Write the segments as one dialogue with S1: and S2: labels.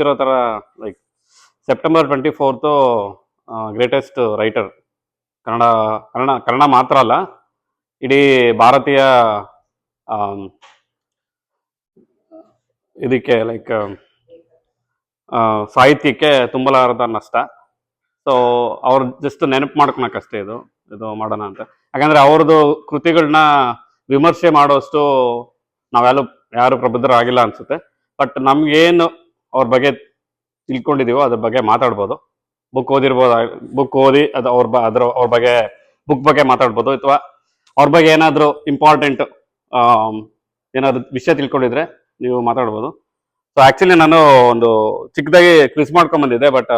S1: ಇರೋ ಥರ like September 24 greatest writer. Kannada Kannada Kannada ಮಾತ್ರ ಅಲ್ಲ, ಇಡೀ ಭಾರತೀಯ ಇದಕ್ಕೆ ಲೈಕ್ ಸಾಹಿತ್ಯಕ್ಕೆ ತುಂಬಲಾರದ ನಷ್ಟ. ಸೊ ಅವ್ರು ಜಸ್ಟ್ ನೆನಪು ಮಾಡ್ಕೊಳಕಷ್ಟೇ ಇದು ಮಾಡೋಣ ಅಂತ. ಯಾಕಂದ್ರೆ ಅವ್ರದ್ದು ಕೃತಿಗಳನ್ನ ವಿಮರ್ಶೆ ಮಾಡೋಷ್ಟು ಯಾರು ಪ್ರಬುದ್ಧರಾಗಿಲ್ಲ ಅನ್ಸುತ್ತೆ. ಬಟ್ ನಮ್ಗೇನು ಅವ್ರ ಬಗ್ಗೆ ತಿಳ್ಕೊಂಡಿದೀವೋ ಅದ್ರ ಬಗ್ಗೆ ಮಾತಾಡ್ಬೋದು. ಬುಕ್ ಓದಿ ಅದು ಅವ್ರ ಬಗ್ಗೆ ಬುಕ್ ಬಗ್ಗೆ ಮಾತಾಡ್ಬೋದು, ಅಥವಾ ಅವ್ರ ಬಗ್ಗೆ ಏನಾದರೂ ಇಂಪಾರ್ಟೆಂಟ್ ಏನಾದ್ರು ವಿಷಯ ತಿಳ್ಕೊಂಡಿದ್ರೆ ನೀವು ಮಾತಾಡ್ಬೋದು. ಸೊ ಆಕ್ಚುಲಿ ನಾನು ಒಂದು ಚಿಕ್ಕದಾಗಿ ಕ್ವಿಸ್ ಮಾಡ್ಕೊಂಡ್ ಬಂದಿದ್ದೆ, ಬಟ್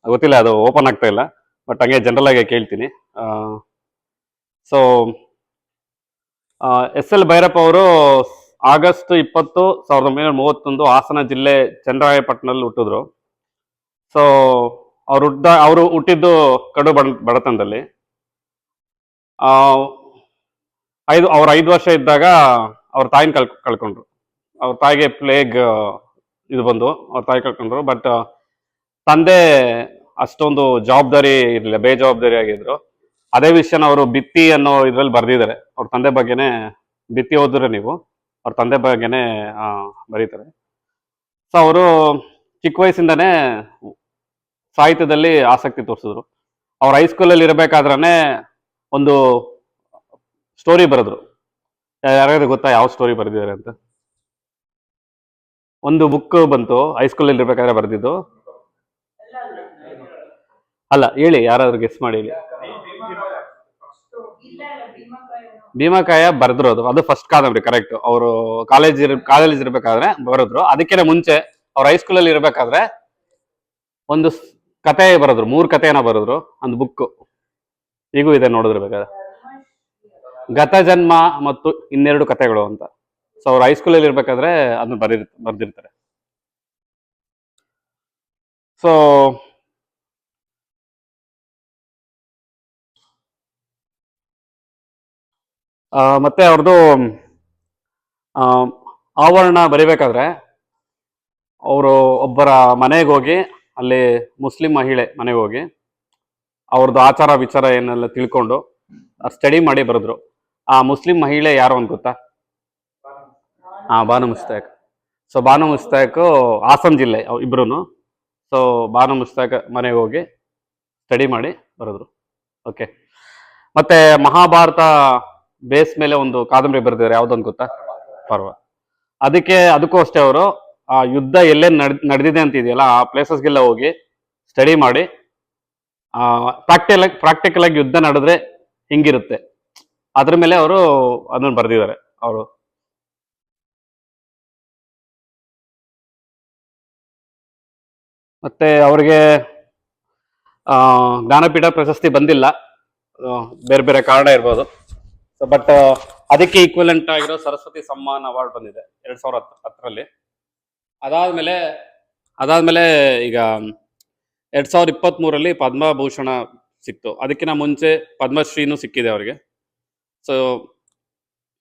S1: ಗೊತ್ತಿಲ್ಲ ಅದು ಓಪನ್ ಆಗ್ತಾ ಇಲ್ಲ. ಬಟ್ ಹಂಗೆ ಜನರಲ್ ಆಗಿ ಕೇಳ್ತೀನಿ. ಸೊ ಎಸ್ ಎಲ್ ಭೈರಪ್ಪ ಅವರು ಆಗಸ್ಟ್ 20, 1931 ಹಾಸನ ಜಿಲ್ಲೆ ಚನ್ನರಾಯಪಟ್ಟಣದಲ್ಲಿ ಹುಟ್ಟಿದ್ರು. ಸೊ ಅವರು ಹುಟ್ಟಿದ್ದು ಕಡು ಬಡತನದಲ್ಲಿ. ಅವ್ರು 5 ವರ್ಷ ಇದ್ದಾಗ ಅವ್ರ ತಾಯಿನ ಕಳ್ಕೊಂಡ್ರು. ಅವ್ರ ತಾಯಿಗೆ ಪ್ಲೇಗ್ ಇದು ಬಂದು ಅವ್ರ ತಾಯಿ ಕಳ್ಕೊಂಡ್ರು. ಬಟ್ ತಂದೆ ಅಷ್ಟೊಂದು ಜವಾಬ್ದಾರಿ ಇರಲಿಲ್ಲ, ಬೇಜವಾಬ್ದಾರಿ ಆಗಿದ್ರು. ಅದೇ ವಿಷಯನ ಅವರು ಬಿತ್ತಿ ಅನ್ನೋ ಇದ್ರಲ್ಲಿ ಬರ್ದಿದ್ದಾರೆ. ಅವ್ರ ತಂದೆ ಬಗ್ಗೆನೆ ಬಿತ್ತಿ ಓದಿದ್ರೆ ನೀವು ಅವ್ರ ತಂದೆ ಬಗ್ಗೆನೆ ಬರೀತಾರೆ. ಸೊ ಅವರು ಚಿಕ್ಕ ವಯಸ್ಸಿಂದನೇ ಸಾಹಿತ್ಯದಲ್ಲಿ ಆಸಕ್ತಿ ತೋರಿಸಿದ್ರು. ಅವ್ರ ಹೈಸ್ಕೂಲಲ್ಲಿ ಇರಬೇಕಾದ್ರೆ ಒಂದು ಸ್ಟೋರಿ ಬರೆದ್ರು. ಯಾರ್ಯಾರು ಗೊತ್ತಾ ಯಾವ ಸ್ಟೋರಿ ಬರೆದಿದ್ದಾರೆ ಅಂತ? ಒಂದು ಬುಕ್ ಬಂತು ಹೈಸ್ಕೂಲಲ್ಲಿ ಇರ್ಬೇಕಾದ್ರೆ ಬರೆದಿದ್ದು. ಅಲ್ಲ, ಹೇಳಿ, ಯಾರಾದ್ರೂ ಗೆಸ್ ಮಾಡಿ ಹೇಳಿ. ಭೀಮಕಾಯ ಬರೆದಿರೋದು ಅದು ಫಸ್ಟ್ ಕಾದಂಬರಿ, ಕರೆಕ್ಟ್. ಅವರು ಕಾಲೇಜ್ ಇರ್ಬೇಕಾದ್ರೆ ಬರೆದ್ರು. ಅದಕ್ಕಿಂತ ಮುಂಚೆ ಅವ್ರ ಹೈಸ್ಕೂಲಲ್ಲಿ ಇರ್ಬೇಕಾದ್ರೆ ಒಂದು ಕತೆ ಬರೆದ್ರು, 3 ಕಥೆಯನ್ನ ಬರೆದ್ರು. ಒಂದು ಬುಕ್ ಈಗೂ ಇದೆ, ನೋಡಿದ್ರೆ ಬೇಕಾದ್ರೆ, ಗತ ಜನ್ಮ ಮತ್ತು 2 ಕಥೆಗಳು ಅಂತ. ಸೊ ಅವ್ರು ಹೈಸ್ಕೂಲಲ್ಲಿ ಇರ್ಬೇಕಾದ್ರೆ ಅದನ್ನ ಬರ್ದಿರ್ತಾರೆ. ಸೊ ಮತ್ತೆ ಅವ್ರದ್ದು ಆವರಣ ಬರಿಬೇಕಾದ್ರೆ ಅವರು ಒಬ್ಬರ ಮನೆಗೆ ಹೋಗಿ, ಅಲ್ಲಿ ಮುಸ್ಲಿಂ ಮಹಿಳೆ ಮನೆಗೆ ಹೋಗಿ ಅವ್ರದ್ದು ಆಚಾರ ವಿಚಾರ ಏನೆಲ್ಲ ತಿಳ್ಕೊಂಡು ಸ್ಟಡಿ ಮಾಡಿ ಬರೆದ್ರು. ಆ ಮುಸ್ಲಿಂ ಮಹಿಳೆ ಯಾರು ಅಂತ ಗೊತ್ತಾ? ಬಾನು ಮುಸ್ತಾಕ್. ಸೊ ಬಾನು ಮುಸ್ತಾಕ್ ಹಾಸನ ಜಿಲ್ಲೆ ಇಬ್ರು. ಸೊ ಬಾನು ಮುಸ್ತಾಕ್ ಮನೆಗೆ ಹೋಗಿ ಸ್ಟಡಿ ಮಾಡಿ ಬರೆದ್ರು. ಓಕೆ. ಮತ್ತೆ ಮಹಾಭಾರತ ಬೇಸ್ ಮೇಲೆ ಒಂದು ಕಾದಂಬರಿ ಬರೆದಿದ್ದಾರೆ, ಯಾವ್ದಂತ ಗೊತ್ತಾ? ಪರ್ವ. ಅದಕ್ಕೂ ಅಷ್ಟೇ ಅವರು ಆ ಯುದ್ಧ ಎಲ್ಲೇನು ನಡೆದಿದೆ ಅಂತ ಇದೆಯಲ್ಲ, ಆ ಪ್ಲೇಸಸ್ಗೆಲ್ಲ ಹೋಗಿ ಸ್ಟಡಿ ಮಾಡಿ ಪ್ರಾಕ್ಟಿಕಲ್ ಆಗಿ ಯುದ್ಧ ನಡೆದ್ರೆ ಹಿಂಗಿರುತ್ತೆ ಅದ್ರ ಮೇಲೆ ಅವರು ಅದನ್ನ ಬರೆದಿದ್ದಾರೆ ಅವರು. ಮತ್ತೆ ಅವ್ರಿಗೆ ಜ್ಞಾನಪೀಠ ಪ್ರಶಸ್ತಿ ಬಂದಿಲ್ಲ, ಬೇರೆ ಬೇರೆ ಕಾರಣ ಇರ್ಬೋದು. ಬಟ್ ಅದಕ್ಕೆ ಈಕ್ವಲೆಂಟ್ ಆಗಿರೋ ಸರಸ್ವತಿ ಸಮ್ಮಾನ್ ಅವಾರ್ಡ್ ಬಂದಿದೆ 2010ರಲ್ಲಿ. ಅದಾದ್ಮೇಲೆ ಈಗ 2023ರಲ್ಲಿ ಪದ್ಮಭೂಷಣ ಸಿಕ್ತು. ಅದಕ್ಕಿಂತ ಮುಂಚೆ ಪದ್ಮಶ್ರೀನೂ ಸಿಕ್ಕಿದೆ ಅವ್ರಿಗೆ. ಸೊ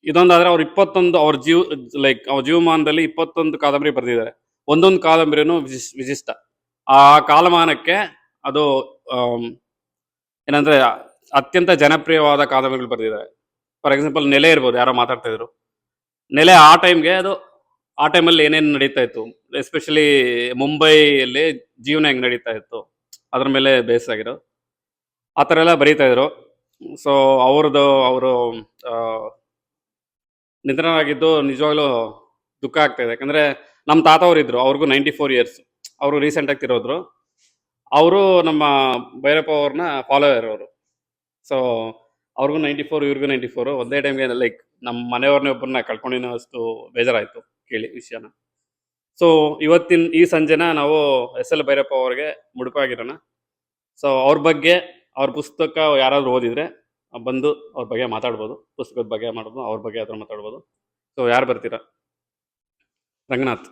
S1: ಇದೊಂದಾದ್ರೆ ಅವ್ರು 21 ಅವ್ರ ಜೀವಮಾನದಲ್ಲಿ 21 ಕಾದಂಬರಿ ಬರೆದಿದ್ದಾರೆ. ಒಂದೊಂದು ಕಾದಂಬರಿನೂ ವಿಶಿಷ್ಟ. ಆ ಕಾಲಮಾನಕ್ಕೆ ಅದು ಏನಂದ್ರೆ ಅತ್ಯಂತ ಜನಪ್ರಿಯವಾದ ಕಾದಂಬರಿಗಳು ಬರೆದಿದ್ದಾರೆ. ಫಾರ್ ಎಕ್ಸಾಂಪಲ್ ನೆಲೆ ಇರ್ಬೋದು, ಯಾರೋ ಮಾತಾಡ್ತಾ ಇದ್ರು. ನೆಲೆ ಆ ಟೈಮಲ್ಲಿ ಏನೇನು ನಡೀತಾ ಇತ್ತು, ಎಸ್ಪೆಷಲಿ ಮುಂಬೈಯಲ್ಲಿ ಜೀವನ ಹೆಂಗ್ ನಡೀತಾ ಇತ್ತು, ಅದ್ರ ಮೇಲೆ ಬೇಸ್ ಆಗಿರೋ ಆ ಥರ ಎಲ್ಲ ಬರೀತಾ ಇದ್ರು. ಸೊ ಅವರು ನಿಧನರಾಗಿದ್ದು ನಿಜವಾಗ್ಲೂ ದುಃಖ ಆಗ್ತಾ ಇದೆ. ಯಾಕಂದ್ರೆ ನಮ್ಮ ತಾತ ಅವರಿದ್ರು, ಅವ್ರಿಗೂ 94 ಇಯರ್ಸ್. ಅವರು ರೀಸೆಂಟಾಗಿ ತಿರೋದ್ರು. ಅವರು ನಮ್ಮ ಭೈರಪ್ಪ ಅವ್ರನ್ನ ಫಾಲೋವರ್ ಅವರು. ಸೊ ಅವ್ರಿಗೂ 94, ಇವ್ರಿಗೂ 94. ಒಂದೇ ಟೈಮ್ಗೆ ಲೈಕ್ ನಮ್ಮ ಮನೆಯವ್ರನ್ನೇ ಒಬ್ಬರನ್ನ ಕಳ್ಕೊಂಡಿನೋ ಅಷ್ಟು ಬೇಜಾರಾಯಿತು ಕೇಳಿ ವಿಷಯನ. ಸೊ ಈ ಸಂಜೆನ ನಾವು ಎಸ್ ಎಲ್ ಭೈರಪ್ಪ ಅವ್ರಿಗೆ ಮುಡುಪಾಗಿರೋಣ. ಸೊ ಅವ್ರ ಬಗ್ಗೆ, ಅವ್ರ ಪುಸ್ತಕ ಯಾರಾದರೂ ಓದಿದ್ರೆ ಬಂದು ಅವ್ರ ಬಗ್ಗೆ ಮಾತಾಡ್ಬೋದು, ಪುಸ್ತಕದ ಬಗ್ಗೆ ಮಾಡ್ಬೋದು, ಅವ್ರ ಬಗ್ಗೆ ಯಾವ್ದಾರು ಮಾತಾಡ್ಬೋದು. ಸೊ ಯಾರು ಬರ್ತೀರಾ? ರಂಗನಾಥ್.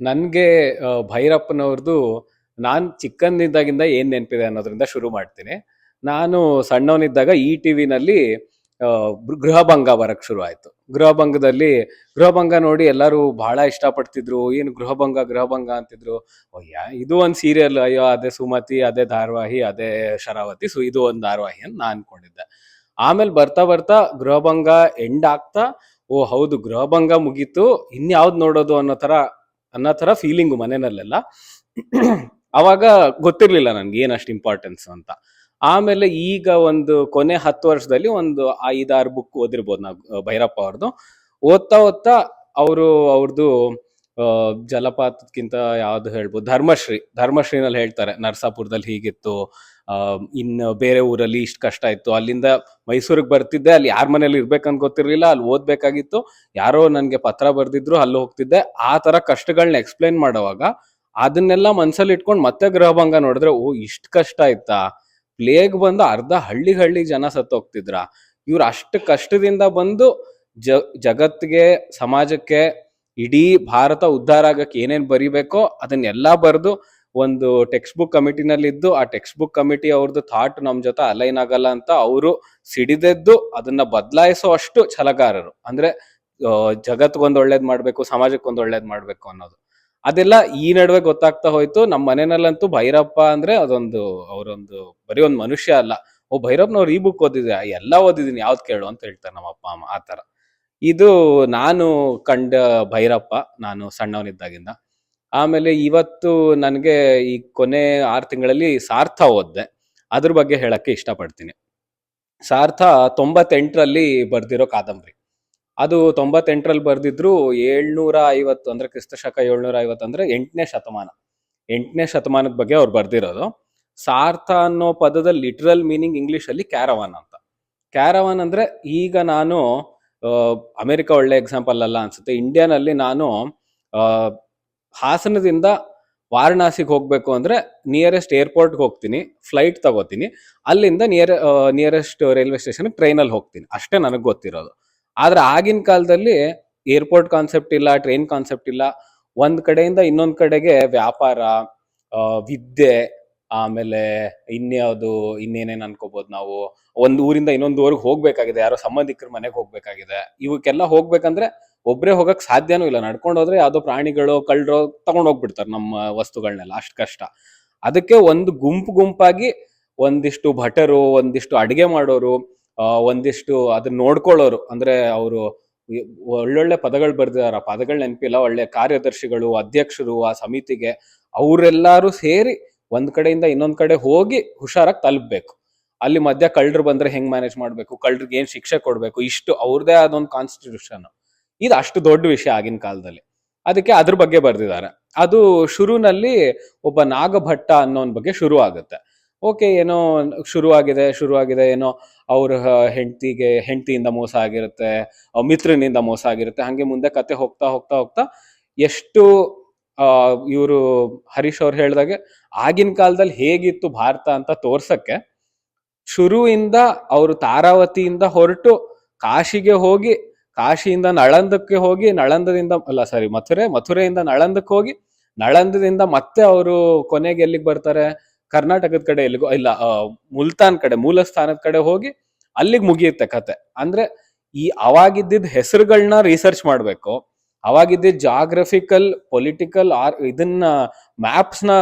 S2: ನನಗೆ ಭೈರಪ್ಪನವ್ರದ್ದು ನಾನು ಚಿಕ್ಕಂದಿದ್ದಾಗಿಂದ ಏನು ನೆನಪಿದೆ ಅನ್ನೋದ್ರಿಂದ ಶುರು ಮಾಡ್ತೀನಿ. ನಾನು ಸಣ್ಣವನಿದ್ದಾಗ ಈ ಟಿ ವಿನಲ್ಲಿ ಗೃಹಭಂಗ ಬರಕ್ ಶುರು ಆಯ್ತು. ಗೃಹಭಂಗ ನೋಡಿ ಎಲ್ಲರೂ ಬಹಳ ಇಷ್ಟಪಡ್ತಿದ್ರು. ಏನು ಗೃಹಭಂಗ ಅಂತಿದ್ರು. ಇದು ಒಂದ್ ಸೀರಿಯಲ್, ಅಯ್ಯೋ ಅದೇ ಸುಮತಿ, ಅದೇ ಧಾರಾವಾಹಿ, ಅದೇ ಶರಾವತಿ, ಇದು ಒಂದ್ ಧಾರಾವಾಹಿ ಅಂತ ನಾನ್ ಅನ್ಕೊಂಡಿದ್ದೆ. ಆಮೇಲೆ ಬರ್ತಾ ಬರ್ತಾ ಗೃಹಭಂಗ ಎಂಡ್ ಆಗ್ತಾ, ಓ ಹೌದು ಗೃಹಭಂಗ ಮುಗೀತು, ಇನ್ಯಾವ್ದು ನೋಡೋದು ಅನ್ನೋ ತರ ಫೀಲಿಂಗು ಮನೆಯಲ್ಲೆಲ್ಲ. ಅವಾಗ ಗೊತ್ತಿರ್ಲಿಲ್ಲ ನನ್ಗೆ ಏನಷ್ಟು ಇಂಪಾರ್ಟೆನ್ಸ್ ಅಂತ. ಆಮೇಲೆ ಈಗ ಒಂದು ಕೊನೆ 10 ವರ್ಷದಲ್ಲಿ ಒಂದು 5-6 ಬುಕ್ ಓದಿರ್ಬೋದು ನಾವು ಭೈರಪ್ಪ ಅವ್ರದ್ದು. ಓದ್ತಾ ಓದ್ತಾ ಅವ್ರದ್ದು ಜಲಪಾತಕ್ಕಿಂತ ಯಾವ್ದು ಹೇಳ್ಬೋದು, ಧರ್ಮಶ್ರೀನಲ್ಲಿ ಹೇಳ್ತಾರೆ ನರ್ಸಾಪುರದಲ್ಲಿ ಹೀಗಿತ್ತು, ಇನ್ನು ಬೇರೆ ಊರಲ್ಲಿ ಇಷ್ಟು ಕಷ್ಟ ಇತ್ತು, ಅಲ್ಲಿಂದ ಮೈಸೂರಿಗೆ ಬರ್ತಿದ್ದೆ, ಅಲ್ಲಿ ಯಾರ ಮನೇಲಿ ಇರ್ಬೇಕಂತ ಗೊತ್ತಿರ್ಲಿಲ್ಲ, ಅಲ್ಲಿ ಓದ್ಬೇಕಾಗಿತ್ತು, ಯಾರೋ ನನ್ಗೆ ಪತ್ರ ಬರ್ದಿದ್ರು, ಅಲ್ಲಿ ಹೋಗ್ತಿದ್ದೆ. ಆ ತರ ಕಷ್ಟಗಳನ್ನ ಎಕ್ಸ್ಪ್ಲೈನ್ ಮಾಡೋವಾಗ ಅದನ್ನೆಲ್ಲ ಮನ್ಸಲ್ಲಿ ಇಟ್ಕೊಂಡು ಮತ್ತೆ ಗೃಹಭಂಗ ನೋಡಿದ್ರೆ, ಓ ಇಷ್ಟ ಕಷ್ಟ ಆಯ್ತಾ, ಪ್ಲೇಗ್ ಬಂದು ಅರ್ಧ ಹಳ್ಳಿ ಜನ ಸತ್ತೋಗ್ತಿದ್ರ, ಇವ್ರು ಅಷ್ಟು ಕಷ್ಟದಿಂದ ಬಂದು ಜಗತ್ತಿಗೆ, ಸಮಾಜಕ್ಕೆ, ಇಡೀ ಭಾರತ ಉದ್ಧಾರ ಆಗಕ್ಕೆ ಏನೇನ್ ಬರಿಬೇಕೋ ಅದನ್ನೆಲ್ಲಾ ಬರೆದು ಒಂದು ಟೆಕ್ಸ್ಟ್ ಬುಕ್ ಕಮಿಟಿನಲ್ಲಿದ್ದು, ಆ ಟೆಕ್ಸ್ಟ್ ಬುಕ್ ಕಮಿಟಿ ಅವ್ರದ್ದು ಥಾಟ್ ನಮ್ ಜೊತೆ ಅಲೈನ್ ಆಗಲ್ಲ ಅಂತ ಅವರು ಸಿಡಿದೆದ್ದು ಅದನ್ನ ಬದಲಾಯಿಸೋ ಅಷ್ಟು ಛಲಗಾರರು. ಅಂದ್ರೆ ಜಗತ್ಗೊಂದು ಒಳ್ಳೇದ್ ಮಾಡ್ಬೇಕು, ಸಮಾಜಕ್ಕೊಂದು ಒಳ್ಳೇದ್ ಮಾಡ್ಬೇಕು ಅನ್ನೋದು. ಅದೆಲ್ಲ ಈ ನಡುವೆ ಗೊತ್ತಾಗ್ತಾ ಹೋಯ್ತು. ನಮ್ಮ ಮನೆಯಲ್ಲಂತೂ ಭೈರಪ್ಪ ಅಂದ್ರೆ ಅವರೊಂದು ಬರೀ ಒಂದ್ ಮನುಷ್ಯ ಅಲ್ಲ, ಓ ಭೈರಪ್ಪನವ್ರು ಈ ಬುಕ್ ಓದಿದ್ಯಾ, ಎಲ್ಲ ಓದಿದೀನಿ, ಯಾವ್ದು ಕೇಳು ಅಂತ ಹೇಳ್ತಾರೆ ನಮ್ಮ ಅಪ್ಪ ಅಮ್ಮ. ಆತರ ಇದು ನಾನು ಕಂಡ ಭೈರಪ್ಪ, ನಾನು ಸಣ್ಣವನಿದ್ದಾಗಿಂದ. ಆಮೇಲೆ ಇವತ್ತು ನನಗೆ ಈ ಕೊನೆ 6 ತಿಂಗಳಲ್ಲಿ ಸಾರ್ಥ ಓದ್ದೆ. ಅದ್ರ ಬಗ್ಗೆ ಹೇಳಕ್ಕೆ ಇಷ್ಟಪಡ್ತೀನಿ. ಸಾರ್ಥ 98ರಲ್ಲಿ ಬರ್ದಿರೋ ಕಾದಂಬರಿ. ಅದು 98ರಲ್ಲಿ ಬರ್ದಿದ್ರು 750 ಅಂದ್ರೆ ಕ್ರಿಸ್ತಶಕ 750 ಅಂದ್ರೆ 8ನೇ ಶತಮಾನದ ಬಗ್ಗೆ ಅವ್ರು ಬರ್ದಿರೋದು. ಸಾರ್ಥ ಅನ್ನೋ ಪದದ ಲಿಟ್ರಲ್ ಮೀನಿಂಗ್ ಇಂಗ್ಲಿಷ್ ಅಲ್ಲಿ ಕ್ಯಾರವಾನ್ ಅಂತ. ಕ್ಯಾರವಾನ್ ಅಂದ್ರೆ, ಈಗ ನಾನು ಅಮೆರಿಕ ಒಳ್ಳೆ ಎಕ್ಸಾಂಪಲ್ ಅಲ್ಲ ಅನ್ಸುತ್ತೆ, ಇಂಡಿಯಾನಲ್ಲಿ ನಾನು ಹಾಸನದಿಂದ ವಾರಣಾಸಿಗೆ ಹೋಗ್ಬೇಕು ಅಂದ್ರೆ ನಿಯರೆಸ್ಟ್ ಏರ್ಪೋರ್ಟ್ಗೆ ಹೋಗ್ತೀನಿ, ಫ್ಲೈಟ್ ತಗೋತೀನಿ, ಅಲ್ಲಿಂದ ನಿಯರೆಸ್ಟ್ ರೈಲ್ವೆ ಸ್ಟೇಷನ್ ಟ್ರೈನಲ್ಲಿ ಹೋಗ್ತೀನಿ, ಅಷ್ಟೇ ನನಗೆ ಗೊತ್ತಿರೋದು. ಆದ್ರೆ ಆಗಿನ ಕಾಲದಲ್ಲಿ ಏರ್ಪೋರ್ಟ್ ಕಾನ್ಸೆಪ್ಟ್ ಇಲ್ಲ, ಟ್ರೈನ್ ಕಾನ್ಸೆಪ್ಟ್ ಇಲ್ಲ. ಒಂದ್ ಕಡೆಯಿಂದ ಇನ್ನೊಂದ್ ಕಡೆಗೆ ವ್ಯಾಪಾರ, ವಿದ್ಯೆ, ಆಮೇಲೆ ಇನ್ನೇನೇನ್ ಅನ್ಕೋಬಹುದು ನಾವು, ಒಂದ್ ಊರಿಂದ ಇನ್ನೊಂದು ಊರಿಗೆ ಹೋಗ್ಬೇಕಾಗಿದೆ, ಯಾರೋ ಸಂಬಂಧಿಕರ ಮನೆಗೆ ಹೋಗ್ಬೇಕಾಗಿದೆ, ಇವಕ್ಕೆಲ್ಲ ಹೋಗ್ಬೇಕಂದ್ರೆ ಒಬ್ರೇ ಹೋಗಕ್ ಸಾಧ್ಯನೂ ಇಲ್ಲ. ನಡ್ಕೊಂಡು ಹೋದ್ರೆ ಯಾವ್ದೋ ಪ್ರಾಣಿಗಳು, ಕಳ್ಳರು ತಗೊಂಡ್ ಹೋಗ್ಬಿಡ್ತಾರೆ ನಮ್ಮ ವಸ್ತುಗಳನ್ನೆಲ್ಲ, ಅಷ್ಟು ಕಷ್ಟ. ಅದಕ್ಕೆ ಒಂದು ಗುಂಪಾಗಿ ಒಂದಿಷ್ಟು ಭಟರು, ಒಂದಿಷ್ಟು ಅಡಿಗೆ ಮಾಡೋರು, ಒಂದಿಷ್ಟು ಅದನ್ನ ನೋಡ್ಕೊಳ್ಳೋರು, ಅಂದ್ರೆ ಅವರು ಒಳ್ಳೊಳ್ಳೆ ಪದಗಳು ಬರ್ದಿದಾರ, ಪದಗಳು ನೆನಪಿಲ್ಲ, ಒಳ್ಳೆ ಕಾರ್ಯದರ್ಶಿಗಳು, ಅಧ್ಯಕ್ಷರು ಆ ಸಮಿತಿಗೆ, ಅವರೆಲ್ಲಾರು ಸೇರಿ ಒಂದ್ ಕಡೆಯಿಂದ ಇನ್ನೊಂದ್ ಕಡೆ ಹೋಗಿ ಹುಷಾರಾಗಿ ತಲುಪಬೇಕು. ಅಲ್ಲಿ ಮಧ್ಯ ಕಳ್ಳರು ಬಂದ್ರೆ ಹೆಂಗ್ ಮ್ಯಾನೇಜ್ ಮಾಡ್ಬೇಕು, ಕಳ್ಳರಿಗೆ ಏನ್ ಶಿಕ್ಷೆ ಕೊಡ್ಬೇಕು, ಇಷ್ಟು ಅವ್ರದೇ ಆದೊಂದು ಕಾನ್ಸ್ಟಿಟ್ಯೂಷನ್. ಇದು ಅಷ್ಟು ದೊಡ್ಡ ವಿಷಯ ಆಗಿನ ಕಾಲದಲ್ಲಿ. ಅದಕ್ಕೆ ಅದ್ರ ಬಗ್ಗೆ ಬರ್ದಿದ್ದಾರೆ. ಅದು ಶುರುನಲ್ಲಿ ಒಬ್ಬ ನಾಗಭಟ್ಟ ಅನ್ನೋನ್ ಬಗ್ಗೆ ಶುರು ಆಗುತ್ತೆ. ಓಕೆ, ಏನೋ ಶುರುವಾಗಿದೆ ಏನೋ ಅವ್ರ ಹೆಂಡತಿಯಿಂದ ಮೋಸ ಆಗಿರುತ್ತೆ, ಮಿತ್ರನಿಂದ ಮೋಸ ಆಗಿರುತ್ತೆ, ಹಂಗೆ ಮುಂದೆ ಕತೆ ಹೋಗ್ತಾ ಹೋಗ್ತಾ ಹೋಗ್ತಾ ಎಷ್ಟು ಇವರು ಹರೀಶ್ ಅವ್ರು ಹೇಳ್ದಾಗೆ ಆಗಿನ ಕಾಲದಲ್ಲಿ ಹೇಗಿತ್ತು ಭಾರತ ಅಂತ ತೋರ್ಸಕ್ಕೆ, ಶುರುವಿಂದ ಅವರು ತಾರಾವತಿಯಿಂದ ಹೊರಟು ಕಾಶಿಗೆ ಹೋಗಿ, ಕಾಶಿಯಿಂದ ನಳಂದಕ್ಕೆ ಹೋಗಿ, ಮಥುರೆಯಿಂದ ನಳಂದಕ್ಕೆ ಹೋಗಿ, ನಳಂದದಿಂದ ಮತ್ತೆ ಅವರು ಕೊನೆಗೆ ಎಲ್ಲಿಗೆ ಬರ್ತಾರೆ, ಕರ್ನಾಟಕದ ಕಡೆ ಎಲ್ಲಿಗೋ ಇಲ್ಲ, ಮುಲ್ತಾನ್ ಕಡೆ, ಮೂಲ ಸ್ಥಾನದ ಕಡೆ ಹೋಗಿ ಅಲ್ಲಿಗೆ ಮುಗಿಯುತ್ತೆ ಕತೆ. ಅಂದ್ರೆ ಈ ಅವಾಗಿದ್ದ ಹೆಸರುಗಳನ್ನ ರಿಸರ್ಚ್ ಮಾಡ್ಬೇಕು, ಅವಾಗಿದ್ದ ಜಾಗ್ರಫಿಕಲ್, ಪೊಲಿಟಿಕಲ್ ಇದನ್ನ ಮ್ಯಾಪ್ಸ್ ನ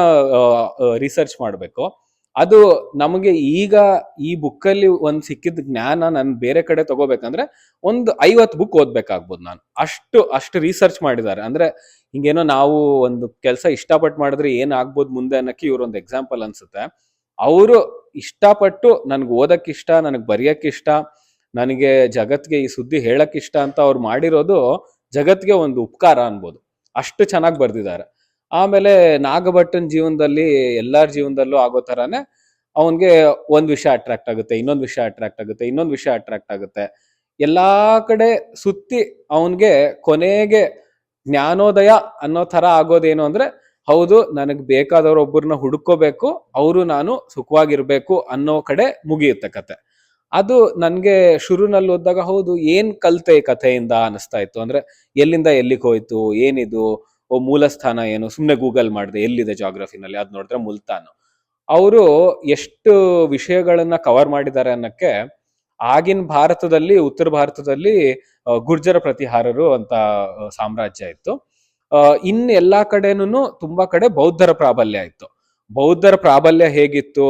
S2: ರಿಸರ್ಚ್ ಮಾಡ್ಬೇಕು. ಅದು ನಮಗೆ ಈಗ ಈ ಬುಕ್ಕಲ್ಲಿ ಒಂದ್ ಸಿಕ್ಕಿದ ಜ್ಞಾನ ನಾನು ಬೇರೆ ಕಡೆ ತಗೋಬೇಕಂದ್ರೆ ಒಂದು 50 ಬುಕ್ ಓದ್ಬೇಕಾಗ್ಬೋದು ನಾನು. ಅಷ್ಟು ರಿಸರ್ಚ್ ಮಾಡಿದ್ದಾರೆ. ಅಂದ್ರೆ ಹಿಂಗೇನೋ ನಾವು ಒಂದು ಕೆಲಸ ಇಷ್ಟಪಟ್ಟು ಮಾಡಿದ್ರೆ ಏನ್ ಆಗ್ಬೋದು ಮುಂದೆ ಅನ್ನಕ್ಕೆ ಇವ್ರೊಂದು ಎಕ್ಸಾಂಪಲ್ ಅನ್ಸುತ್ತೆ. ಅವರು ಇಷ್ಟಪಟ್ಟು ನನ್ಗೆ ಓದಕ್ಕಿಷ್ಟ, ನನಗೆ ಬರೆಯಕ್ಕಿಷ್ಟ, ನನಗೆ ಜಗತ್ಗೆ ಈ ಸುದ್ದಿ ಹೇಳಕ್ಕಿಷ್ಟ ಅಂತ ಅವ್ರು ಮಾಡಿರೋದು ಜಗತ್ಗೆ ಒಂದು ಉಪಕಾರ ಅನ್ಬೋದು. ಅಷ್ಟು ಚೆನ್ನಾಗಿ ಬರ್ದಿದ್ದಾರೆ. ಆಮೇಲೆ ನಾಗಭಟ್ಟನ್ ಜೀವನದಲ್ಲಿ ಎಲ್ಲಾರ ಜೀವನದಲ್ಲೂ ಆಗೋ ತರಾನೇ ಅವನ್ಗೆ ಒಂದ್ ವಿಷಯ ಅಟ್ರಾಕ್ಟ್ ಆಗುತ್ತೆ, ಇನ್ನೊಂದು ವಿಷಯ ಅಟ್ರಾಕ್ಟ್ ಆಗುತ್ತೆ, ಎಲ್ಲಾ ಕಡೆ ಸುತ್ತಿ ಅವನ್ಗೆ ಕೊನೆಗೆ ಜ್ಞಾನೋದಯ ಅನ್ನೋ ತರ ಆಗೋದೇನು ಅಂದ್ರೆ, ಹೌದು ನನಗ್ ಬೇಕಾದವ್ರ ಒಬ್ಬರನ್ನ ಹುಡುಕೋಬೇಕು, ಅವರು ನಾನು ಸುಖವಾಗಿರ್ಬೇಕು ಅನ್ನೋ ಕಡೆ ಮುಗಿಯುತ್ತೆ ಕತೆ. ಅದು ನನ್ಗೆ ಶುರುನಲ್ಲಿ ಓದಿದಾಗ ಹೌದು ಏನ್ ಕಲ್ತೆ ಕಥೆಯಿಂದ ಅನಿಸ್ತಾ ಇತ್ತು. ಅಂದ್ರೆ ಎಲ್ಲಿಂದ ಎಲ್ಲಿಗೆ ಹೋಯ್ತು, ಏನಿದು, ಮೂಲ ಸ್ಥಾನ ಏನು, ಸುಮ್ನೆ ಗೂಗಲ್ ಮಾಡಿದೆ ಎಲ್ಲಿದೆ ಜಾಗ್ರಫಿನಲ್ಲಿ, ಅದ್ ನೋಡಿದ್ರೆ ಮುಲ್ತಾನ್. ಅವರು ಎಷ್ಟು ವಿಷಯಗಳನ್ನ ಕವರ್ ಮಾಡಿದ್ದಾರೆ ಅನ್ನಕ್ಕೆ ಆಗಿನ ಭಾರತದಲ್ಲಿ, ಉತ್ತರ ಭಾರತದಲ್ಲಿ ಗುರ್ಜರ ಪ್ರತಿಹಾರರು ಅಂತ ಸಾಮ್ರಾಜ್ಯ ಇತ್ತು. ಇನ್ ಎಲ್ಲಾ ಕಡೆನೂ ತುಂಬಾ ಕಡೆ ಬೌದ್ಧರ ಪ್ರಾಬಲ್ಯ ಇತ್ತು. ಬೌದ್ಧರ ಪ್ರಾಬಲ್ಯ ಹೇಗಿತ್ತು,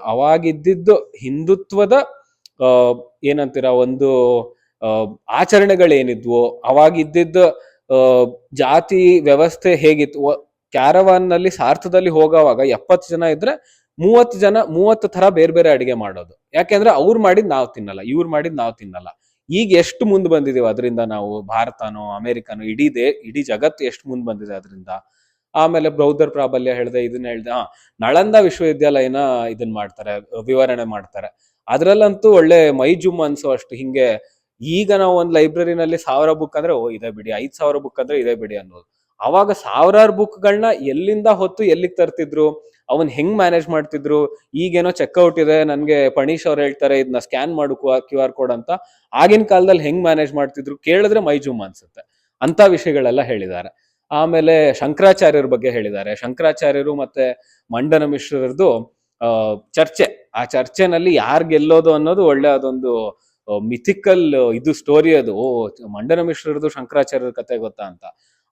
S2: ಅವಾಗಿದ್ದಿದ್ದು ಹಿಂದುತ್ವದ ಏನಂತೀರ, ಒಂದು ಆಚರಣೆಗಳೇನಿದ್ವು, ಅವಾಗಿದ್ದಿದ್ದ ಜಾತಿ ವ್ಯವಸ್ಥೆ ಹೇಗಿತ್ತು. ಕ್ಯಾರವಾನ್ ನಲ್ಲಿ ಸಾರ್ಥದಲ್ಲಿ ಹೋಗೋವಾಗ 70 ಜನ ಇದ್ರೆ 30 ತರ ಬೇರೆ ಬೇರೆ ಅಡಿಗೆ ಮಾಡೋದು. ಯಾಕೆಂದ್ರೆ ಅವ್ರು ಮಾಡಿದ್ ನಾವ್ ತಿನ್ನಲ್ಲ, ಇವ್ರು ಮಾಡಿದ್ ನಾವ್ ತಿನ್ನಲ್ಲ. ಈಗ ಎಷ್ಟು ಮುಂದ್ ಬಂದಿದೀವಿ ಅದರಿಂದ ನಾವು, ಭಾರತನೋ ಅಮೆರಿಕನೋ, ಇಡೀ ಜಗತ್ತು ಎಷ್ಟು ಮುಂದ್ ಬಂದಿದೆ ಅದರಿಂದ. ಆಮೇಲೆ ಬೌದ್ಧರ ಪ್ರಾಬಲ್ಯ ಹೇಳ್ದೆ, ಇದನ್ನ ಹೇಳ್ದೆ. ನಳಂದ ವಿಶ್ವವಿದ್ಯಾಲಯನ ಇದನ್ ಮಾಡ್ತಾರೆ, ವಿವರಣೆ ಮಾಡ್ತಾರೆ. ಅದ್ರಲ್ಲಂತೂ ಒಳ್ಳೆ ಮೈ ಜುಮ್ ಅನ್ಸೋ ಅಷ್ಟು. ಹಿಂಗೆ ಈಗ ನಾವು ಒಂದ್ ಲೈಬ್ರರಿನಲ್ಲಿ 1000 ಬುಕ್ ಅಂದ್ರೆ ಇದೆ ಬಿಡಿ, 5000 ಬುಕ್ ಅಂದ್ರೆ ಇದೆ ಬಿಡಿ ಅನ್ನೋದು. ಅವಾಗ 1000 ಬುಕ್ಗಳನ್ನ ಎಲ್ಲಿಂದ ಹೊತ್ತು ಎಲ್ಲಿಗೆ ತರ್ತಿದ್ರು, ಅವನ್ ಹೆಂಗ್ ಮ್ಯಾನೇಜ್ ಮಾಡ್ತಿದ್ರು. ಈಗೇನೋ ಚೆಕ್ಔಟ್ ಇದೆ, ನನ್ಗೆ ಪಣೀಶ್ ಅವ್ರು ಹೇಳ್ತಾರೆ ಇದನ್ನ ಸ್ಕ್ಯಾನ್ ಮಾಡು QR ಕೋಡ್ ಅಂತ. ಆಗಿನ ಕಾಲದಲ್ಲಿ ಹೆಂಗ್ ಮ್ಯಾನೇಜ್ ಮಾಡ್ತಿದ್ರು ಕೇಳಿದ್ರೆ ಮೈ ಜುಮ್ ಅನ್ಸುತ್ತೆ. ಅಂತ ವಿಷಯಗಳೆಲ್ಲ ಹೇಳಿದ್ದಾರೆ. ಆಮೇಲೆ ಶಂಕರಾಚಾರ್ಯರ ಬಗ್ಗೆ ಹೇಳಿದ್ದಾರೆ. ಶಂಕರಾಚಾರ್ಯರು ಮತ್ತೆ ಮಂಡನ ಮಿಶ್ರರದು ಚರ್ಚೆ, ಆ ಚರ್ಚೆನಲ್ಲಿ ಯಾರ್ ಗೆಲ್ಲೋದು ಅನ್ನೋದು ಒಳ್ಳೆ ಅದೊಂದು ಮಿಥಿಕಲ್ ಇದು ಸ್ಟೋರಿ ಅದು. ಮಂಡನ ಮಿಶ್ರರದು ಶಂಕರಾಚಾರ್ಯರ ಕತೆ ಗೊತ್ತಾ ಅಂತ.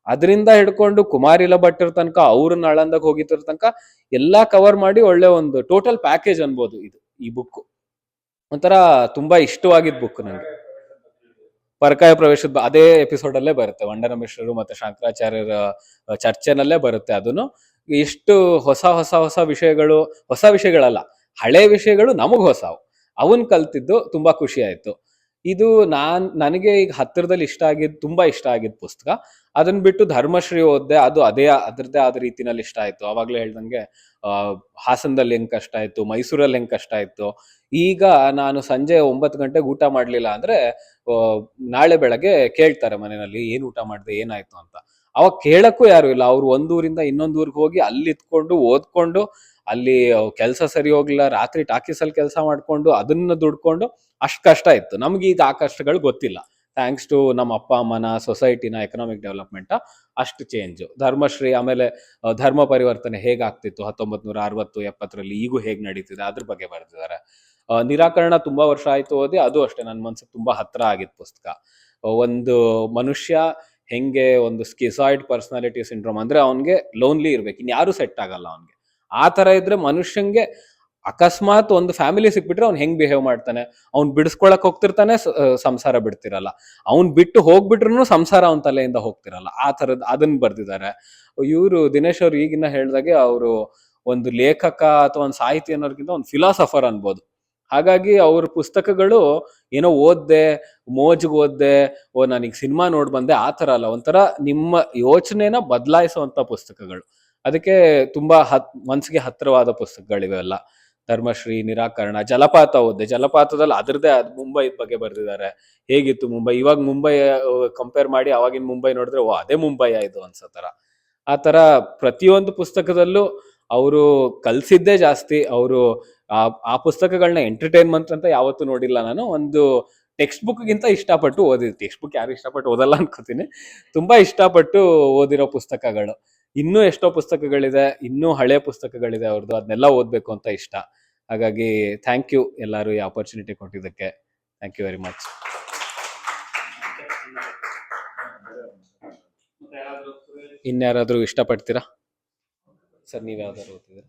S2: ಅದರಿಂದ ಹಿಡ್ಕೊಂಡು ಕುಮಾರಿಲ ಭಟ್ಟರ ತನಕ, ಅವ್ರ ನಳಂದಾಗ ಹೋಗಿದ್ರ ತನಕ ಎಲ್ಲಾ ಕವರ್ ಮಾಡಿ ಒಳ್ಳೆ ಒಂದು ಟೋಟಲ್ ಪ್ಯಾಕೇಜ್ ಅನ್ಬೋದು ಇದು, ಈ ಬುಕ್. ಒಂಥರ ತುಂಬಾ ಇಷ್ಟವಾಗಿದ್ದ ಬುಕ್ ನಂಗೆ. ಪರಕಾಯ ಪ್ರವೇಶದ ಅದೇ ಎಪಿಸೋಡ್ ಅಲ್ಲೇ ಬರುತ್ತೆ, ಮಂಡನ ಮಿಶ್ರರು ಮತ್ತೆ ಶಂಕರಾಚಾರ್ಯರ ಚರ್ಚೆನಲ್ಲೇ ಬರುತ್ತೆ. ಅದನ್ನು ಎಷ್ಟು ಹೊಸ ವಿಷಯಗಳು, ಹೊಸ ವಿಷಯಗಳಲ್ಲ, ಹಳೆ ವಿಷಯಗಳು ನಮಗ್ ಹೊಸವು, ಅವನ್ ಕಲ್ತಿದ್ದು ತುಂಬಾ ಖುಷಿ ಆಯ್ತು. ಇದು ನನಗೆ ಈಗ ಹತ್ತಿರದಲ್ಲಿ ತುಂಬಾ ಇಷ್ಟ ಆಗಿದ್ದ ಪುಸ್ತಕ. ಅದನ್ನ ಬಿಟ್ಟು ಧರ್ಮಶ್ರೀ ಓದ್ದೆ, ಅದು ಅದ್ರದ್ದೇ ಆದ ರೀತಿನಲ್ಲಿ ಇಷ್ಟ ಆಯ್ತು. ಅವಾಗ್ಲೇ ಹೇಳ್ದಂಗೆ ಹಾಸನದಲ್ಲಿ ಹೆಂಗ್ ಕಷ್ಟ ಆಯ್ತು, ಮೈಸೂರಲ್ಲಿ ಹೆಂಗ್ ಕಷ್ಟ ಆಯ್ತು. ಈಗ ನಾನು ಸಂಜೆ 9 ಗಂಟೆಗೆ ಊಟ ಮಾಡ್ಲಿಲ್ಲ ಅಂದ್ರೆ ನಾಳೆ ಬೆಳಗ್ಗೆ ಕೇಳ್ತಾರೆ ಮನೆಯಲ್ಲಿ, ಏನ್ ಊಟ ಮಾಡ್ದೆ, ಏನಾಯ್ತು ಅಂತ. ಅವಾಗ ಕೇಳಕ್ಕೂ ಯಾರು ಇಲ್ಲ. ಅವ್ರು ಒಂದೂರಿಂದ ಇನ್ನೊಂದ್ ಊರಿಗೆ ಹೋಗಿ ಅಲ್ಲಿ ಇತ್ಕೊಂಡು ಓದ್ಕೊಂಡು, ಅಲ್ಲಿ ಕೆಲಸ ಸರಿ ಹೋಗ್ಲಿಲ್ಲ, ರಾತ್ರಿ ಟಾಕೀಸಲ್ಲಿ ಕೆಲಸ ಮಾಡ್ಕೊಂಡು ಅದನ್ನ ದುಡ್ಕೊಂಡು ಅಷ್ಟ್ ಕಷ್ಟ ಇತ್ತು. ನಮ್ಗೆ ಈಗ ಆ ಕಷ್ಟಗಳು ಗೊತ್ತಿಲ್ಲ, ಥ್ಯಾಂಕ್ಸ್ ಟು ನಮ್ಮ ಅಪ್ಪ ಅಮ್ಮನ, ಸೊಸೈಟಿನ ಎಕನಾಮಿಕ್ ಡೆವಲಪ್ಮೆಂಟ್ ಅಷ್ಟು ಚೇಂಜ್. ಧರ್ಮಶ್ರೀ, ಆಮೇಲೆ ಧರ್ಮ ಪರಿವರ್ತನೆ ಹೇಗಾಗ್ತಿತ್ತು 1960, 70ರಲ್ಲಿ, ಈಗೂ ಹೇಗ್ ನಡೀತಿದೆ ಅದ್ರ ಬಗ್ಗೆ ಬರೆದಿದ್ದಾರೆ. ನಿರಾಕರಣ ತುಂಬಾ ವರ್ಷ ಆಯ್ತು ಓದಿ, ಅದು ಅಷ್ಟೇ ನನ್ನ ಮನ್ಸಿಗೆ ತುಂಬಾ ಹತ್ರ ಆಗಿದ್ ಪುಸ್ತಕ. ಒಂದು ಮನುಷ್ಯ ಹೆಂಗೆ ಒಂದು ಸ್ಕಿಸಾಯ್ಡ್ ಪರ್ಸನಾಲಿಟಿ ಸಿಂಡ್ರೋಮ್, ಅಂದ್ರೆ ಅವನ್ಗೆ ಲೋನ್ಲಿ ಇರ್ಬೇಕು, ಇನ್ಯಾರು ಸೆಟ್ ಆಗಲ್ಲ ಅವನ್ಗೆ. ಆ ತರ ಇದ್ರೆ ಮನುಷ್ಯಂಗೆ ಅಕಸ್ಮಾತ್ ಒಂದು ಫ್ಯಾಮಿಲಿ ಸಿಕ್ಬಿಟ್ರೆ ಅವ್ನ್ ಹೆಂಗ್ ಬಿಹೇವ್ ಮಾಡ್ತಾನೆ, ಅವ್ನ್ ಬಿಡಿಸ್ಕೊಳಕ್ ಹೋಗ್ತಿರ್ತಾನೆ, ಸಂಸಾರ ಬಿಡ್ತಿರಲ್ಲ. ಅವ್ನ್ ಬಿಟ್ಟು ಹೋಗ್ಬಿಟ್ರು ಸಂಸಾರ ಅವನ್ ತಲೆಯಿಂದ ಹೋಗ್ತಿರಲ್ಲ. ಆ ತರದ್ ಅದನ್ನ ಬರ್ದಿದ್ದಾರೆ ಇವರು. ದಿನೇಶ್ ಅವ್ರು ಈಗಿನ ಹೇಳ್ದಾಗೆ ಅವರು ಒಂದು ಲೇಖಕ ಅಥವಾ ಒಂದು ಸಾಹಿತಿ ಅನ್ನೋರ್ಗಿಂತ ಒಂದು ಫಿಲಾಸಫರ್ ಅನ್ಬೋದು. ಹಾಗಾಗಿ ಅವ್ರ ಪುಸ್ತಕಗಳು ಏನೋ ಓದ್ದೆ, ಮೋಜ್ಗೆ ಓದ್ದೆ, ನನಗ್ ಸಿನಿಮಾ ನೋಡ್ ಬಂದೆ, ಆ ತರ ಅಲ್ಲ. ಒಂಥರ ನಿಮ್ಮ ಯೋಚನೆನ ಬದಲಾಯಿಸುವಂತ ಪುಸ್ತಕಗಳು. ಅದಕ್ಕೆ ತುಂಬಾ ಮನ್ಸಿಗೆ ಹತ್ತಿರವಾದ ಪುಸ್ತಕಗಳಿವೆಲ್ಲ. ಧರ್ಮಶ್ರೀ, ನಿರಾಕರಣ, ಜಲಪಾತ ಓದ್ದೆ. ಜಲಪಾತದಲ್ಲಿ ಅದ್ರದ್ದೇ ಮುಂಬೈ ಬಗ್ಗೆ ಬರ್ದಿದ್ದಾರೆ. ಹೇಗಿತ್ತು ಮುಂಬೈ, ಇವಾಗ ಮುಂಬೈ ಕಂಪೇರ್ ಮಾಡಿ ಅವಾಗಿನ ಮುಂಬೈ ನೋಡಿದ್ರೆ ಅದೇ ಮುಂಬೈ ಇದು ಅನ್ಸೋತರ. ಆ ತರ ಪ್ರತಿಯೊಂದು ಪುಸ್ತಕದಲ್ಲೂ ಅವರು ಕಲ್ಸಿದ್ದೇ ಜಾಸ್ತಿ. ಅವರು ಆ ಪುಸ್ತಕಗಳನ್ನ ಎಂಟರ್ಟೈನ್ಮೆಂಟ್ ಅಂತ ಯಾವತ್ತೂ ನೋಡಿಲ್ಲ ನಾನು. ಒಂದು ಟೆಕ್ಸ್ಟ್ ಬುಕ್ ಗಿಂತ ಇಷ್ಟಪಟ್ಟು ಓದಿದ್. ಟೆಕ್ಸ್ಟ್ ಬುಕ್ ಯಾರು ಇಷ್ಟಪಟ್ಟು ಓದಲ್ಲ ಅನ್ಕೋತೀನಿ. ತುಂಬಾ ಇಷ್ಟಪಟ್ಟು ಓದಿರೋ ಪುಸ್ತಕಗಳು. ಇನ್ನೂ ಎಷ್ಟೋ ಪುಸ್ತಕಗಳಿದೆ, ಇನ್ನೂ ಹಳೆ ಪುಸ್ತಕಗಳಿದೆ ಅವ್ರದ್ದು, ಅದನ್ನೆಲ್ಲ ಓದ್ಬೇಕು ಅಂತ ಇಷ್ಟ. ಹಾಗಾಗಿ ಥ್ಯಾಂಕ್ ಯು ಎಲ್ಲರೂ ಈ ಆಪರ್ಚುನಿಟಿ ಕೊಟ್ಟಿದ್ದಕ್ಕೆ. Thank you very much. ಇನ್ಯಾರಾದ್ರೂ ಇಷ್ಟಪಡ್ತೀರಾ ಸರ್? ನೀವ್ ಯಾವ್ದಾದ್ರು ಓದ್ತಿದ್ದೀರಾ?